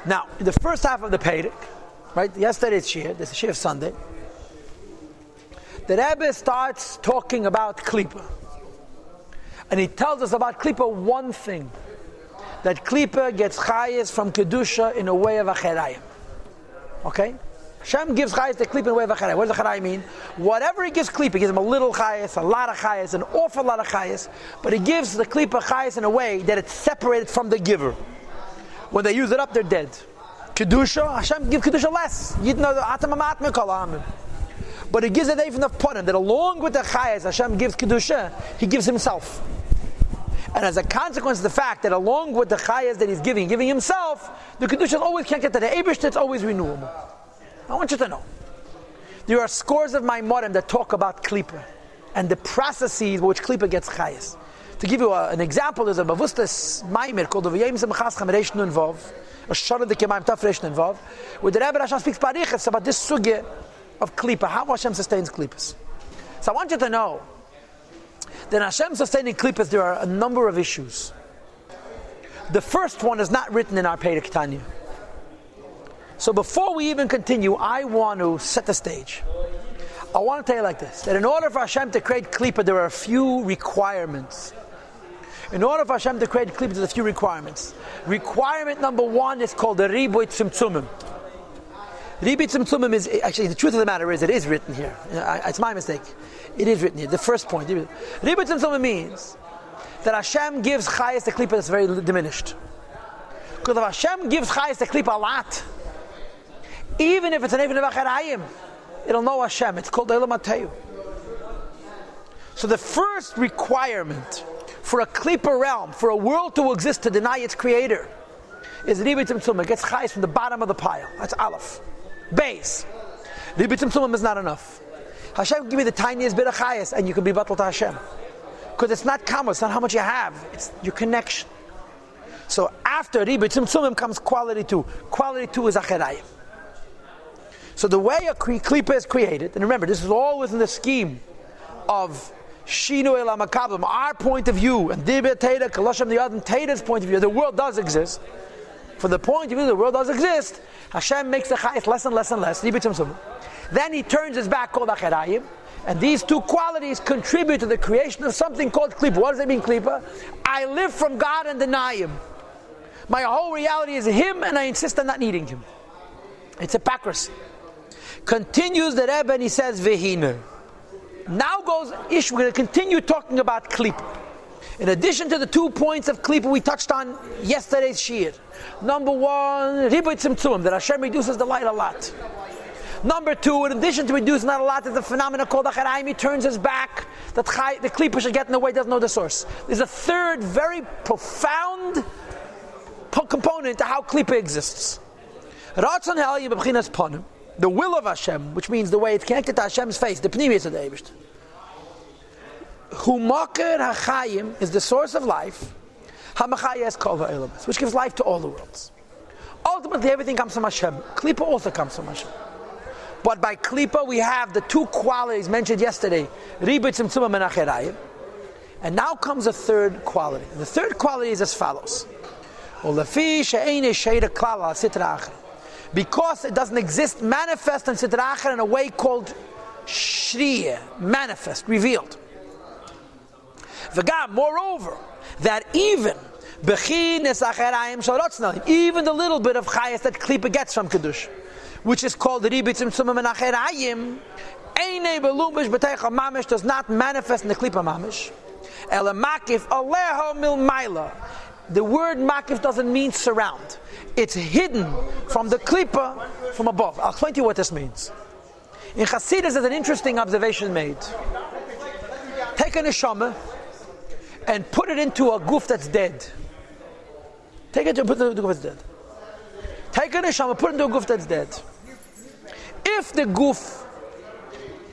Now, in the first half of the Perek, right? Yesterday's Shir, this is Shir of Sunday. The Rebbe starts talking about Klippa. And he tells us about Klippa one thing. That Klippa gets chayes from Kedusha in a way of Acherayim. Okay? Hashem gives chayes to Klippa in a way of Acherayim. What does Acherayim mean? Whatever he gives Klippa, he gives him a little chayes, a lot of chayes, an awful lot of chayes. But he gives the Klippa chayes in a way that it's separated from the giver. When they use it up, they're dead. Kedusha, Hashem gives Kedusha less. But he gives it even of Punim, that along with the chayes Hashem gives Kedusha, he gives himself. And as a consequence of the fact that along with the chayas that he's giving himself, the Kedusha always can't get to the Eibush, it's always renewable. I want you to know. There are scores of Maimorim that talk about Klippa and the processes which Klippa gets chayas. To give you an example, there's a Bavustas Maimir called the V'yem Zemchascham Reish Nun Vav, a Shara de Kemaim Taf Reish Nun Vav, where the Rebbe Hashem speaks Parichas about this sugya of Klippa, how Hashem sustains Klippas. So I want you to know that Hashem sustaining Klippas, there are a number of issues. The first one is not written in our Perek Tanya. So before we even continue, I want to set the stage. I want to tell you like this, that in order for Hashem to create Klippa, there are a few requirements. In order for Hashem to create Klippa, there's a few requirements. Requirement number one is called the Riboy Tzimtzumim. Riboy Tzimtzumim is, actually the truth of the matter is, it is written here. It's my mistake. It is written here. The first point. Riboy Tzimtzumim means that Hashem gives chayes to Klippa that's very diminished. Because if Hashem gives chayes to Klippa a lot, even if it's an even of Acharayim, it'll know Hashem. It's called Eilam Atayu. So the first requirement for a Klippa realm, for a world to exist to deny its creator, is Riboy Tzimtzumim. It gets chayes from the bottom of the pile. That's Aleph. Base. Riboy Tzimtzumim is not enough. Hashem give you the tiniest bit of chayes and you can be batal to Hashem. Because it's not kamos, it's not how much you have, it's your connection. So after Riboy Tzimtzumim comes quality 2. Quality 2 is Acharayim. So the way a Klippa is created, and remember, this is all within the scheme of Shinu Elam HaKablim, our point of view, and Dibet Teda, Kaloshem the Adam Teda's point of view, the world does exist. From the point of view the world does exist, Hashem makes the chayes less and less and less. Then he turns his back called Acharayim, and these two qualities contribute to the creation of something called Klippa. What does it mean, Klippa? I live from God and deny Him. My whole reality is Him, and I insist on not needing Him. It's hypocrisy. Continues the Rebbe and he says, Vehine. Now goes Ish, we're going to continue talking about Klippa. In addition to the 2 points of Klippa we touched on yesterday's Shir. Number one, Riboy Tzimtzumim, that Hashem reduces the light a lot. Number two, in addition to reducing that a lot, there's a phenomenon called Acharayim. He turns his back, that the Klippa should get in the way, doesn't know the source. There's a third, very profound component to how Klippa exists. Ratzon Ha'elim b'chinas Ponim. The will of Hashem, which means the way it's connected to Hashem's face, the Pnimius of the Eibishter. Humaker HaChayim is the source of life, HaMachayes Kol HaElamas, which gives life to all the worlds. Ultimately, everything comes from Hashem. Klippa also comes from Hashem. But by Klippa, we have the 2 qualities mentioned yesterday, Riboy Tzimtzumim and Acharayim. And now comes a third quality. And the third quality is as follows. Because it doesn't exist, manifest in Sitra Achar in a way called Shriya, manifest, revealed. Moreover, that even the little bit of chayas that Klippa gets from Kiddush, which is called the Riboy Tzimtzumim and Acharayim, does not manifest in the Klippa Mamish. The word makif doesn't mean surround. It's hidden from the Klippa from above. I'll explain to you what this means. In Chassidus, there's an interesting observation made. Take a neshama and put it into a goof that's dead. Take it and put it into a goof that's dead. Take a neshama, put it into a goof that's dead. If the goof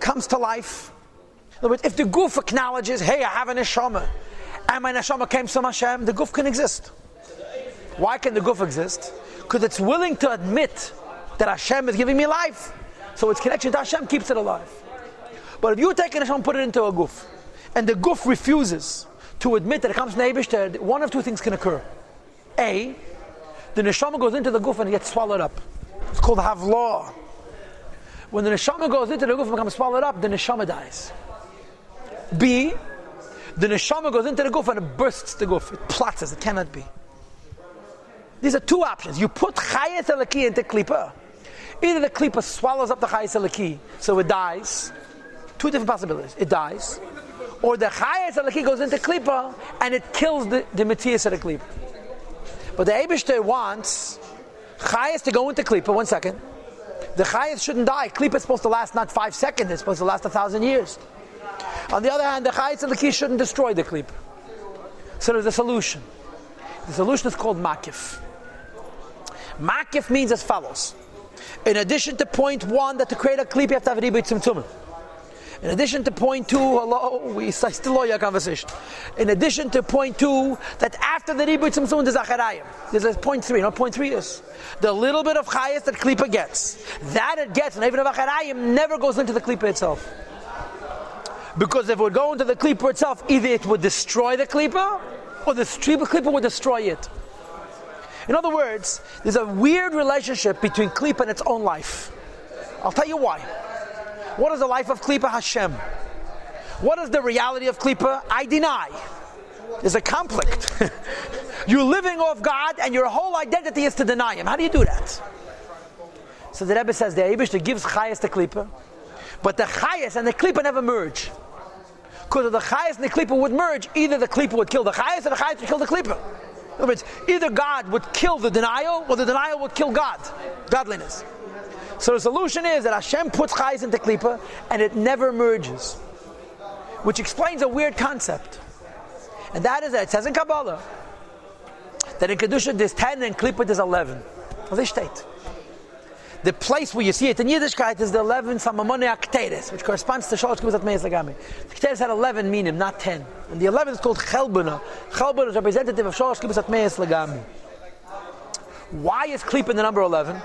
comes to life, in other words, if the goof acknowledges, hey, I have a neshama, and my neshama came from Hashem, the goof can exist. Why can the goof exist? Because it's willing to admit that Hashem is giving me life. So its connection to Hashem keeps it alive. But if you take a neshama and put it into a goof, and the goof refuses to admit that it comes from Eibishter, one of 2 things can occur. A, the neshama goes into the guf and it gets swallowed up. It's called havlah. When the neshama goes into the guf and becomes swallowed up, the neshama dies. B, the neshama goes into the guf and it bursts the guf. It platzes. It cannot be. These are two options. You put chayes eliki into klipa. Either the klipa swallows up the chayes eliki, so it dies. Two different possibilities. It dies. Or the chayes eliki goes into klipa and it kills the metzias of the klipa. But the Eibishter wants chayes to go into klipa. 1 second. The chayes shouldn't die. Klipa is supposed to last not 5 seconds. It's supposed to last 1,000 years. On the other hand, the chayes eliki shouldn't destroy the klipa. So there's a solution. The solution is called makif. Makif means as follows. In addition to point 1, that to create a klip you have to have ribui tzimtzumim. In addition to point 2, I still know your conversation. In addition to point 2, that after the ribui tzimtzumim there's acharayim. There's point 3. You know what point 3 is? The little bit of chayas that klipa gets. That it gets, and even of acharayim, never goes into the klipa itself. Because if it would go into the klipa itself, either it would destroy the klipa, or the klipa would destroy it. In other words, there's a weird relationship between klipa and its own life. I'll tell you why. What is the life of klipa? Hashem. What is the reality of klipa? I deny. There's a conflict. You're living off God and your whole identity is to deny Him. How do you do that? So the Rebbe says the Eibishter gives chayas to klipa, but the chayas and the klipa never merge. Because if the chayas and the klipa would merge, either the klipa would kill the chayas or the chayas would kill the klipa. In other words, either God would kill the denial or the denial would kill God, godliness. So the solution is that Hashem puts chayes into klipa and it never merges, which explains a weird concept. And that is that it says in Kabbalah that in Kedusha there's 10 and in klipa there's 11. Das steht. The place where you see it in Yiddishkeit is the 11 Samamone Akteres, which corresponds to Shalosh Kibuzat Meis Lagami. The Akteres had 11 meaning, not 10. And the 11 is called Chelbuna. Chelbuna is representative of Shalosh Kibuzat Meis Lagami. Why is Klipa in the number 11?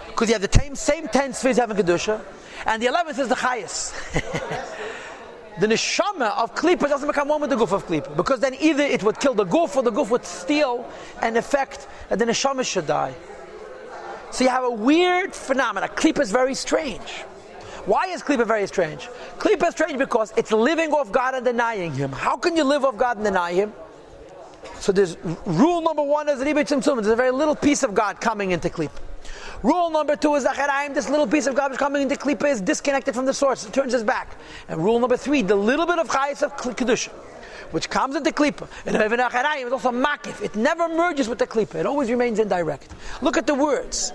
Because you have the same 10 spheres having Kedusha, and the 11th is the Chayas. The neshama of Klipa doesn't become one with the guf of Klipa, because then either it would kill the guf or the guf would steal an effect that the neshama should die. So you have a weird phenomenon. Klipa is very strange. Why is Klipa very strange? Klipa is strange because it's living off God and denying Him. How can you live off God and deny Him? So there's rule number 1 is ribui tzimtzumim. There's a very little piece of God coming into Klipa. Rule number 2 is acharayim. This little piece of God which is coming into Klipa is disconnected from the source. It turns its back. And rule number 3, the little bit of chayes of kedusha, which comes into Klipa, and even acharayim is also makif. It never merges with the Klipa. It always remains indirect. Look at the words.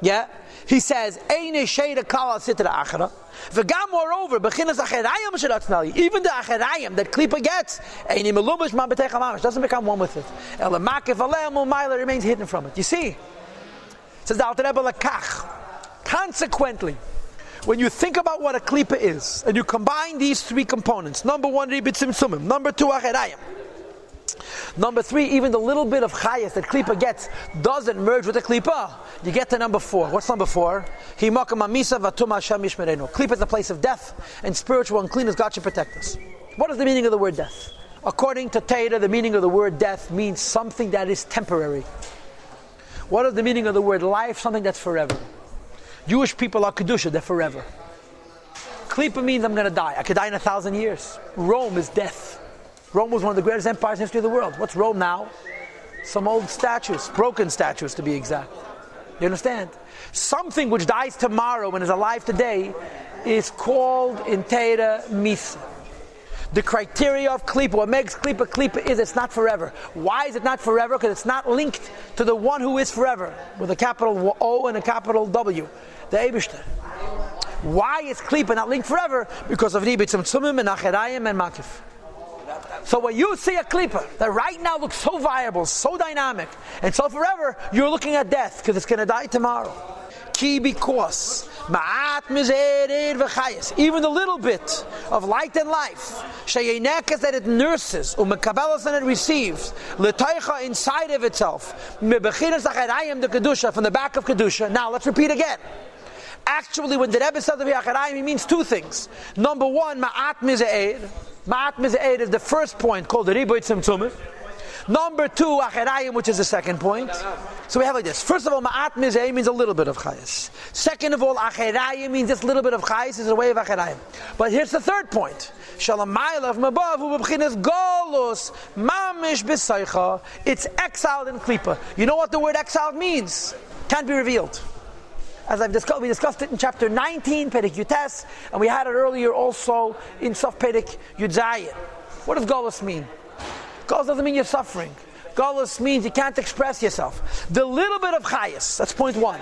Yeah, he says, "Eine sheida kala sitra achara." V'gam moreover, bechinas acharayim sheratzna. Even the acharayim that Klipa gets, eine melumish man b'teicha mamish, doesn't become one with it. Ela makif aleim u'mayla remains hidden from it. You see, it says the Alter Rebbe lakach. Consequently, when you think about what a Klipa is, and you combine these 3 components: number 1, ribui tzimtzumim; number 2, acharayim; number 3, even the little bit of chayas that Klipa gets doesn't merge with the Klipa. You get to number 4. What's number 4? Klipa is the place of death, and spiritual uncleanness. God should protect us. What is the meaning of the word death? According to Torah, the meaning of the word death means something that is temporary. What is the meaning of the word life? Something that's forever. Jewish people are kedusha; they're forever. Klipa means I'm going to die. I could die in 1,000 years. Rome is death. Rome was one of the greatest empires in the history of the world. What's Rome now? Some old statues, broken statues to be exact. You understand? Something which dies tomorrow and is alive today is called in Torah Misa. The criteria of Klipa, what makes Klipa Klipa is it's not forever. Why is it not forever? Because it's not linked to the one who is forever, with a capital O and a capital W, the Eibishter. Why is Klipa not linked forever? Because of ribui tzimtzumim and acharayim and makif. So when you see a Klipa that right now looks so viable, so dynamic, and so forever, you're looking at death because it's going to die tomorrow. Ki because ma'at mizered v'chayis, even the little bit of light and life, sheyenekas that it nurses, umekabelas and it receives, l'taycha inside of itself, mebechinas acharayim the kedusha, from the back of kedusha. Now let's repeat again. Actually, when the Rebbe says the acharayim, he means 2 things. Number 1, ma'at mizered. Ma'at mizered is the first point called the ribui tzimtzumim. Number 2, Acherayim, which is the second point. So we have like this. First of all, Ma'at Mizeh means a little bit of Chayes. Second of all, Acherayim means this little bit of Chayes is a way of Acherayim. But here's the third point. Shalamayla from above, who b'chinas Golus, Mamish b'Seicha. It's exiled in Klippa. You know what the word exiled means? Can't be revealed. As we discussed it in chapter 19, Perek Yutes, and we had it earlier also in Sof Perek Yudzayin. What does Golus mean? Golus doesn't mean you're suffering. Golus means you can't express yourself. The little bit of Chayas, that's point 1,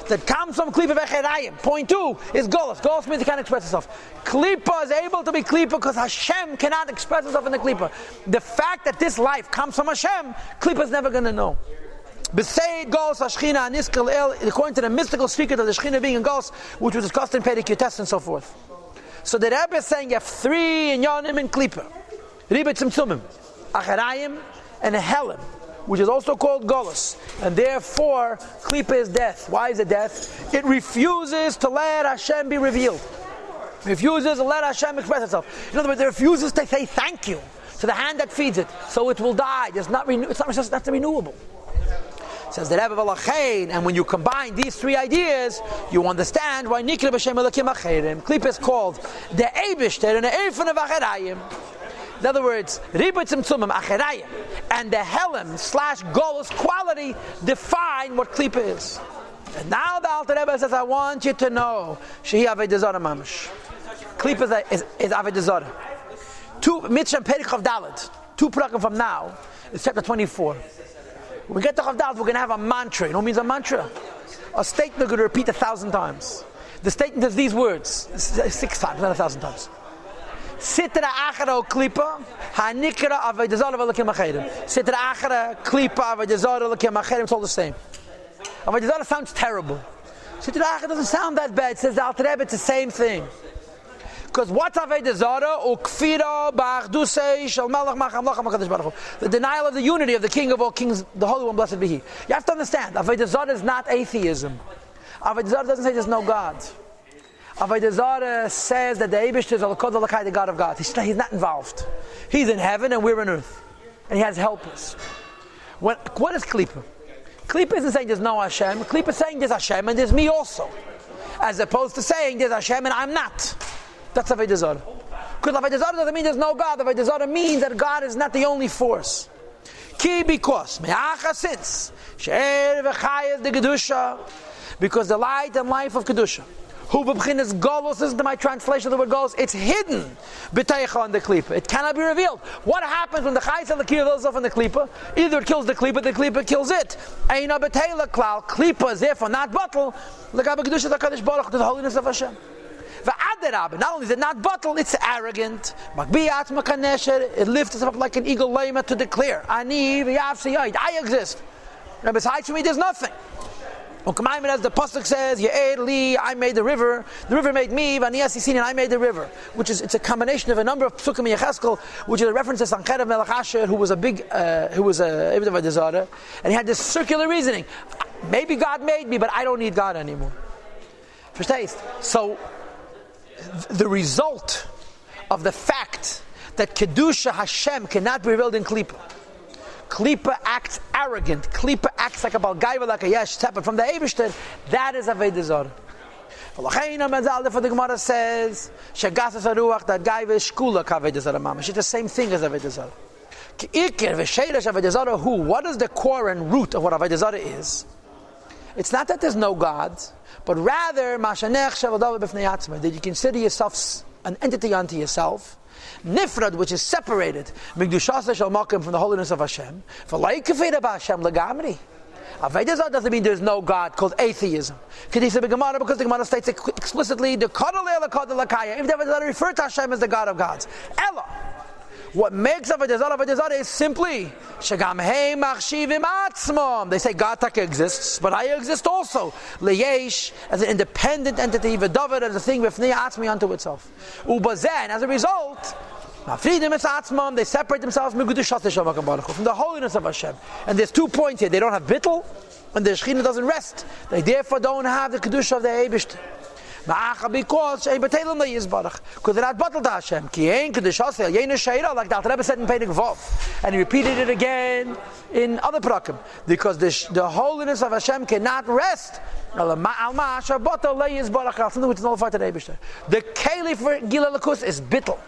that comes from Klippa v'Cherayim. Point 2 is Golus. Golus means you can't express yourself. Klippa is able to be Klippa because Hashem cannot express himself in the Klippa. The fact that this life comes from Hashem, Klippa is never going to know. According to the mystical secret of the Shechina being in Golus, which was discussed in Perek Yutes and so forth. So the Rebbe is saying you have 3 inyanim in Klippa. Riba Tzimtzumim, Acherayim, and a Helim, which is also called Golus. And therefore, Klippa is death. Why is it death? It refuses to let Hashem be revealed. It refuses to let Hashem express itself. In other words, it refuses to say thank you to the hand that feeds it. So it will die. It's not renewable. Says the Rebbe Valachain, and when you combine these 3 ideas, you understand why Nikra B'Shem Elokim Acherim. Klippa is called the Eibishter and the Eifon of Acherayim. In other words, Riba Tzimtzumim, Acherayim, and the Helim / Golus quality define what Klippa is. And now the Alter Rebbe says, I want you to know, Shehi Avodah Zarah Mamish. Klippa is Avodah Zarah. 2 Mitzvah Perek Chav Daled, 2 paragraph from now, is chapter 24. When we get to Chav Daled, we're going to have a mantra. You know what means a mantra? A statement we're going to repeat 1,000 times. The statement is these words, 6 times, not 1,000 times. Sitra achara klipa, hanikra avodah zarah v'elakim acherim. Sitra achara klipa avodah zarah v'elakim acherim. It's all the same. Avodah zarah sounds terrible. Sitra achara doesn't sound that bad. It says the Alter Rebbe, it's the same thing. Because what's avodah zarah? Ukfira ba'achdusei shel malach ma'amlach ma'kadosh baruch hu. The denial of the unity of the King of all kings, the Holy One, blessed be He. You have to understand, avodah zarah is not atheism. Avodah zarah doesn't say there's no God. Avodah Zarah says that the Eibishter is the God of God. He's not involved. He's in heaven and we're on earth. And He has helpers. What is Klippa? Klippa isn't saying there's no Hashem. Klippa is saying there's Hashem and there's me also. As opposed to saying there's Hashem and I'm not. That's Avodah Zarah. Because Avodah Zarah doesn't mean there's no God. Avodah Zarah means that God is not the only force. Because the light and life of Kedusha, who b'chinas Golus is my translation of the word Golus. It's hidden b'teicha in the Klippa. It cannot be revealed. What happens when the Chayes Elokiyah reveals itself in the Klippa? Either it kills the Klippa kills it. Eina b'teila klal. Klippa is therefore not bottle. L'gabe Kedusha HaKadosh Baruch Hu, to the holiness of Hashem. V'aderab. Not only is it not bottle, it's arrogant. Makbiyat makanesher. It lifts itself up like an eagle lema to declare, Ani v'yavsi yayid. I exist. And besides me, there's nothing. As the pasuk says, I made the river made me, and I made the river. It's a combination of a number of psukim in Yecheskel, which is a reference to Sancheirav Melech Asher, who was a Eved of Avodah Zarah, and he had this circular reasoning. Maybe God made me, but I don't need God anymore. Verstehst? So, the result of the fact that Kedusha Hashem cannot be revealed in Klippa. Klippa acts arrogant. Klippa acts like a balgaiva, like a yesh, separate from the Eibishter. That is Avodah Zarah. For the Gemara says, Shegasas haruach, that gaiva is shkula k'Avodah Zarah mamash. It's the same thing as Avodah Zarah. Ikir v'sheiresh Avodah Zarah hu. What is the core and root of what Avodah Zarah is? It's not that there's no God, but rather mashanech shavadav b'fnei atzma, that you consider yourself an entity unto yourself. Nifrad, which is separated, Migdushasa shel makom, from the holiness of Hashem. For like kafir ba Hashem legamri. Avodah Zarah doesn't mean there's no God, called atheism. Because the Gemara states explicitly the Kadal Ela Kadal Lakaya. If they ever refer to Hashem as the God of gods, Ella. What makes Avodah Zarah is simply Shagam Hei Machshivim Atzmom. They say God Taka exists, but I exist also. Leyesh, as an independent entity, V'David as a thing V'Fnei Atzmi unto itself. Ubazeh, and as a result, Mafridim es Atzmom, they separate themselves from the holiness of Hashem. And there's 2 points here. They don't have bittul, and the Shechina doesn't rest. They therefore don't have the Kedusha of the Eibishter. Because they're not bottled to Hashem. Like the Rebbe said in Peirik Vov. And he repeated it again in other prakim. Because the holiness of Hashem cannot rest. Something which is nullified to the Eibishter. The keli for Gil Alakus is bittul.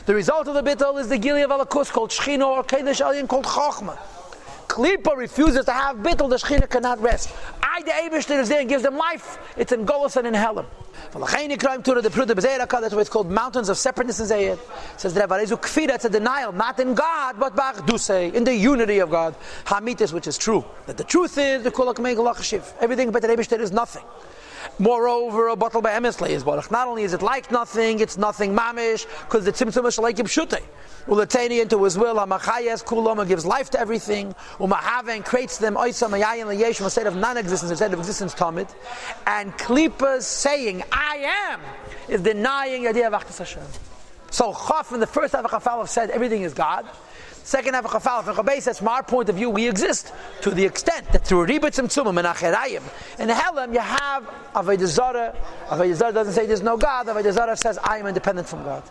The result of the bittul is the Gili of Alakus called Shechina or Kedesh Alien called Chochmah. Klipa refuses to have bittul, the Shechina cannot rest. The Eibishter is there and gives them life. It's in Golus and in Helam. That's why it's called mountains of separateness in Zayed. It says it's a denial, not in God, but in the unity of God. Hamitis, which is true. That the truth is the Kulak Megalachashiv. Everything but the Eibishter is nothing. Moreover, a bottle by Emesley is Baruch. Not only is it like nothing, it's nothing mamish, because the Tzimtzum is like Yibshute. Ulatani into his will, Hamachayas Kuloma gives life to everything, Umahaven creates them, Oisa Mayayin Layeshim, a state of non-existence, a state of existence, Tamid. And Klipa's saying, I am, is denying the idea of Achtas Hashem. So Chaf in the first half of Chafalov said everything is God. Second half of Chafalov and Chabay says, from our point of view, we exist to the extent that through Ribet Tzimtzumim and Acherayim. In Helam, you have Avodah Zarah. Avodah Zarah doesn't say there's no God. Avodah Zarah says, I am independent from God.